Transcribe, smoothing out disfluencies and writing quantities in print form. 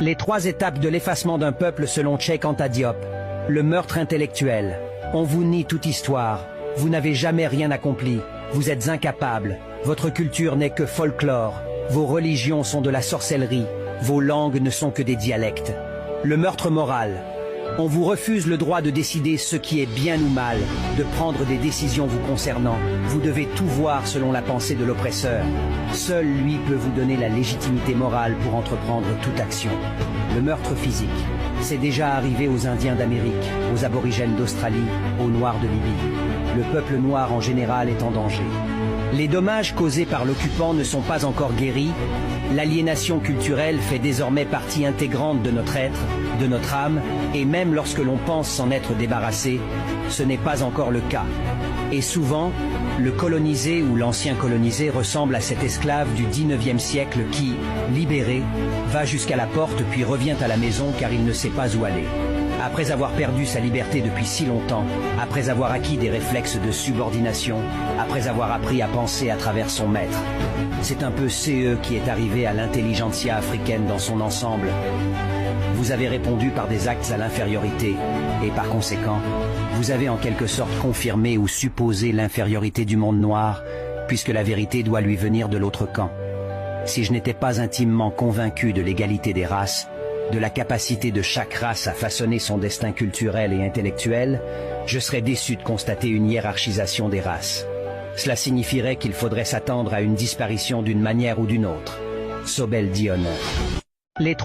Les 3 étapes de l'effacement d'un peuple selon Cheikh Anta Diop. Le meurtre intellectuel. On vous nie toute histoire. Vous n'avez jamais rien accompli. Vous êtes incapable. Votre culture n'est que folklore. Vos religions sont de la sorcellerie. Vos langues ne sont que des dialectes. Le meurtre moral. On vous refuse le droit de décider ce qui est bien ou mal, de prendre des décisions vous concernant. Vous devez tout voir selon la pensée de l'oppresseur. Seul lui peut vous donner la légitimité morale pour entreprendre toute action. Le meurtre physique. C'est déjà arrivé aux Indiens d'Amérique, aux aborigènes d'Australie, aux Noirs de Libye. Le peuple noir en général est en danger. Les dommages causés par l'occupant ne sont pas encore guéris. L'aliénation culturelle fait désormais partie intégrante de notre être, de notre âme, et même lorsque l'on pense s'en être débarrassé, ce n'est pas encore le cas. Et souvent, le colonisé ou l'ancien colonisé ressemble à cet esclave du 19e siècle qui, libéré, va jusqu'à la porte puis revient à la maison car il ne sait pas où aller. Après avoir perdu sa liberté depuis si longtemps, après avoir acquis des réflexes de subordination, après avoir appris à penser à travers son maître. C'est un peu CE qui est arrivé à l'intelligentsia africaine dans son ensemble. Vous avez répondu par des actes à l'infériorité, et par conséquent, vous avez en quelque sorte confirmé ou supposé l'infériorité du monde noir, puisque la vérité doit lui venir de l'autre camp. Si je n'étais pas intimement convaincu de l'égalité des races, de la capacité de chaque race à façonner son destin culturel et intellectuel, je serais déçu de constater une hiérarchisation des races. Cela signifierait qu'il faudrait s'attendre à une disparition d'une manière ou d'une autre. Sobel dit honneur. Les